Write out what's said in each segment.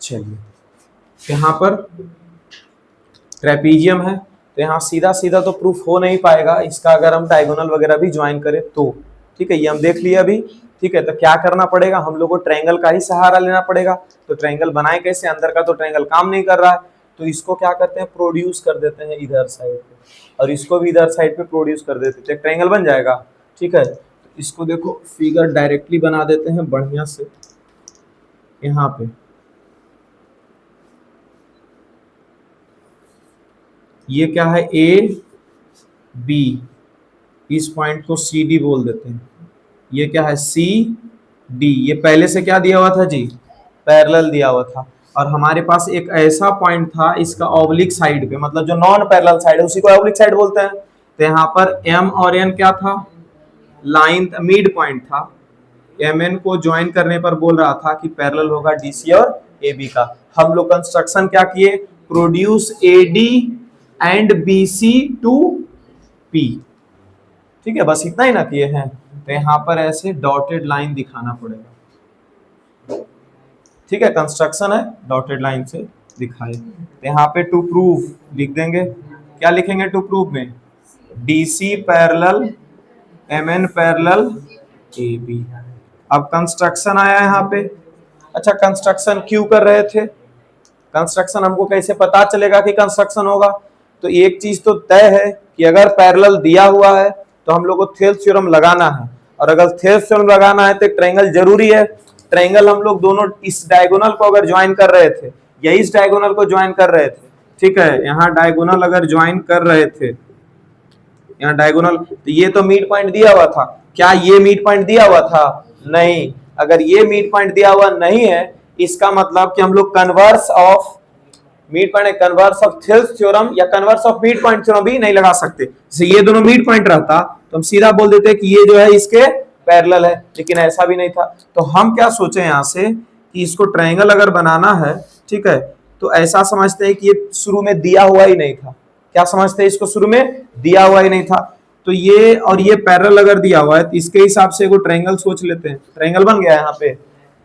चलिए यहाँ पर ट्रेपीजियम है, तो यहाँ सीधा सीधा तो प्रूफ हो नहीं पाएगा इसका, अगर हम डायगोनल वगैरह भी ज्वाइन करें तो। ठीक है, ये हम देख लिया अभी। ठीक है, तो क्या करना पड़ेगा, हम लोग को ट्रायंगल का ही सहारा लेना पड़ेगा। तो ट्रायंगल बनाए कैसे, अंदर का तो ट्रायंगल काम नहीं कर रहा है, तो इसको क्या करते हैं, प्रोड्यूस कर देते हैं इधर साइड पे, और इसको भी इधर साइड पे प्रोड्यूस कर देते हैं, ट्रायंगल बन जाएगा। ठीक है, तो इसको देखो फिगर डायरेक्टली बना देते हैं बढ़िया से यहाँ पे। ये क्या है, ए बी, इस पॉइंट को सी डी बोल देते हैं। ये क्या है, सी डी, ये पहले से क्या दिया हुआ था जी, पैरेलल दिया हुआ था। और हमारे पास एक ऐसा पॉइंट था इसका ऑब्लिक साइड पे, मतलब जो नॉन पैरेलल साइड है उसी को ऑब्लिक साइड बोलते हैं। तो यहाँ पर एम और एन क्या था, लाइन मिड पॉइंट था। एम एन को ज्वाइन करने पर बोल रहा था कि पैरेलल होगा डीसी और ए बी का। हम लोग कंस्ट्रक्शन क्या किए, produce A D and B C to P. ठीक है, बस इतना ही ना किए हैं। तो यहाँ पर ऐसे डॉटेड लाइन दिखाना पड़ेगा। ठीक है, कंस्ट्रक्शन है, डॉटेड लाइन से दिखाए। तो यहाँ पे टू प्रूव लिख देंगे। क्या लिखेंगे टू प्रूव में, DC parallel M N parallel A B. अब कंस्ट्रक्शन आया यहाँ पे। अच्छा, कंस्ट्रक्शन क्यों कर रहे थे, कंस्ट्रक्शन हमको कैसे पता चलेगा कि कंस्ट्रक्शन होगा। तो एक चीज तो तय है कि अगर पैरेलल दिया हुआ है तो हम लोग को थेल्स थ्योरम लगाना है, और अगर थेल्स थ्योरम लगाना है तो ट्रायंगल जरूरी है। ट्रायंगल हम लोग दोनों इस डायगोनल को अगर ज्वाइन कर रहे थे या इस डायगोनल को ज्वाइन कर रहे थे, ठीक है, यहाँ डायगोनल अगर ज्वाइन कर रहे थे, यहाँ डायगोनल, तो ये तो मिड पॉइंट दिया हुआ था। क्या ये मिड पॉइंट दिया हुआ था, नहीं। अगर ये मिड पॉइंट दिया हुआ नहीं है, इसका मतलब कि हम लोग converse of mid point, converse of Thales theorem या converse of mid point theorem भी नहीं लगा सकते। जैसे ये दोनों मिड पॉइंट रहता तो हम सीधा बोल देते कि ये जो है इसके पैरेलल है, लेकिन ऐसा भी नहीं था। तो हम क्या सोचे यहाँ से कि इसको ट्रायंगल अगर बनाना है, ठीक है, तो ऐसा समझते हैं कि ये शुरू में दिया हुआ ही नहीं था। क्या समझते हैं, इसको शुरू में दिया हुआ ही नहीं था। तो ये और ये पैरेलल अगर दिया हुआ है तो इसके हिसाब से एगो ट्रायंगल सोच लेते हैं। ट्रायंगल बन गया यहाँ पे।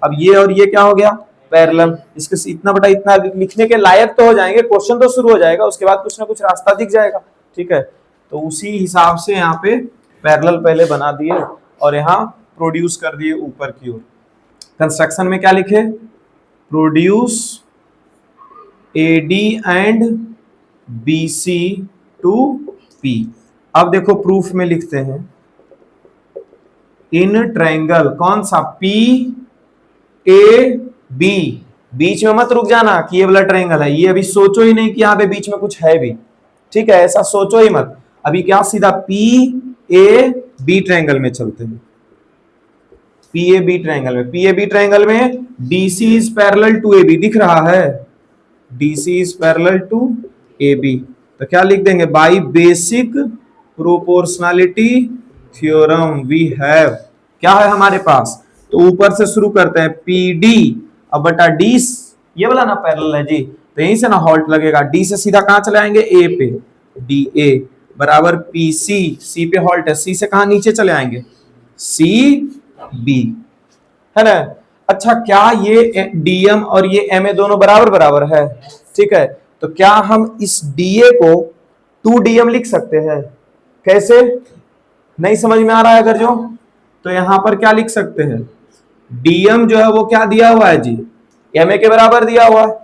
अब ये और ये क्या हो गया, पैरेलल। इसके इतना बड़ा इतना लिखने के लायक तो हो जाएंगे, क्वेश्चन तो शुरू हो जाएगा, उसके बाद कुछ ना कुछ रास्ता दिख जाएगा। ठीक है, तो उसी हिसाब से यहाँ पे पैरेलल पहले बना दिए और यहाँ प्रोड्यूस कर दिए ऊपर की ओर। कंस्ट्रक्शन में क्या लिखे, produce A D and B C to P. अब देखो प्रूफ में लिखते हैं, इन ट्रायंगल, कौन सा, पी ए बी, बीच में मत रुक जाना कि ये वाला ट्रायंगल है, ये अभी सोचो ही नहीं कि यहाँ पे बीच में कुछ है भी। ठीक है, ऐसा सोचो ही मत। अभी क्या, सीधा पी ए बी ट्रायंगल में चलते हैं। पी ए बी ट्रायंगल में, पी ए बी ट्रायंगल में DC is parallel to A B दिख रहा है, DC is parallel to A B. तो क्या लिख देंगे, by basic proportionality theorem we have, क्या है हमारे पास, तो ऊपर से शुरू करते हैं, पी डी, अब बटा डी, ये वाला ना पैरेलल है जी, तो यहीं से ना हॉल्ट लगेगा, डी से सीधा कहां चले आएंगे, ए पे, डी ए बराबर पी सी, सी पे हॉल्ट है, सी से कहां नीचे चले आएंगे, सी बी, है ना। अच्छा, क्या ये डीएम और ये एम ए दोनों बराबर बराबर है, ठीक है, तो क्या हम इस डीए को 2dm लिख सकते हैं, कैसे, नहीं समझ में आ रहा है अगर जो, तो यहां पर क्या लिख सकते हैं, डीएम जो है वो क्या दिया हुआ है जी, एम ए के बराबर दिया हुआ है,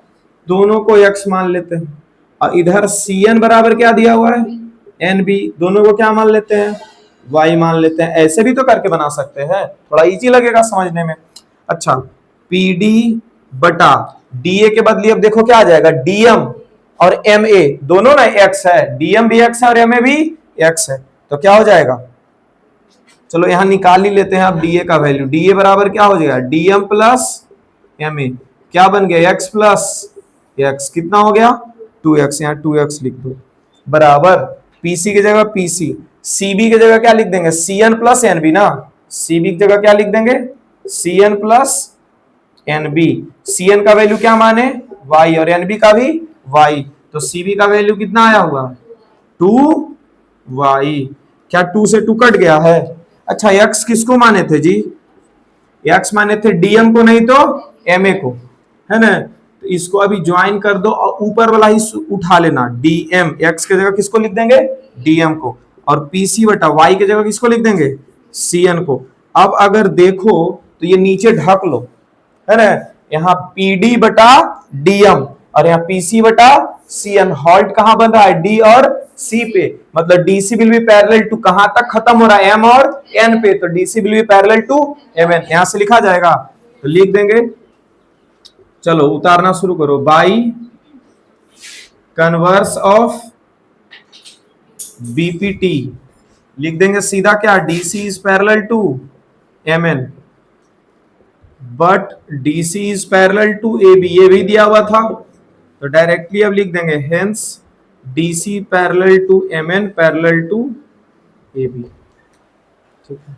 दोनों को x मान लेते हैं, और इधर सी एन बराबर क्या दिया हुआ है, एन बी, दोनों को क्या मान लेते हैं, y मान लेते हैं। ऐसे भी तो करके बना सकते हैं, थोड़ा इजी लगेगा समझने में। अच्छा, पी डी बटा डी ए के बदले अब देखो क्या आ जाएगा, डीएम और एम ए दोनों ना x है, डीएम भी x है और एम ए भी x है, तो क्या हो जाएगा, चलो यहां निकाल ही लेते हैं अब डीए का वैल्यू, डीए बराबर क्या हो जाएगा, डीएम प्लस एम ए, क्या बन गया, x प्लस x, कितना हो गया 2x, यहाँ 2x लिख दो, बराबर पीसी की जगह पीसी, सीबी की जगह क्या लिख देंगे, cn प्लस एनबी ना, सीबी की जगह क्या लिख देंगे, cn प्लस एनबी, cn का वैल्यू क्या माने, y, और एनबी का भी y, तो cb का वैल्यू कितना आया हुआ, 2y, क्या 2 से 2 कट गया है। अच्छा, x किसको माने थे जी, x माने थे डीएम को, नहीं तो एमए को, है ना, तो इसको अभी ज्वाइन कर दो और ऊपर वाला ही उठा लेना, डीएम एक्स की जगह किसको लिख देंगे, डीएम को, और पीसी बटा वाई की जगह किसको लिख देंगे, सीएन को। अब अगर देखो तो ये नीचे ढक लो, है ना, यहाँ पीडी बटा डीएम और यहाँ पीसी बटा सीएन। हॉल्ट कहां बन रहा है, डी और सी पे, मतलब DC will be parallel to कहां तक खत्म हो रहा है, एम और एन पे, तो DC will be parallel to M N. यहां से लिखा जाएगा, तो लिख देंगे, चलो उतारना शुरू करो। बाई कन्वर्स ऑफ बीपीटी लिख देंगे सीधा क्या, DC is parallel to M N but DC is parallel to A B, ये भी दिया हुआ था, तो डायरेक्टली अब लिख देंगे hence DC parallel to M N parallel to A B. ठीक है।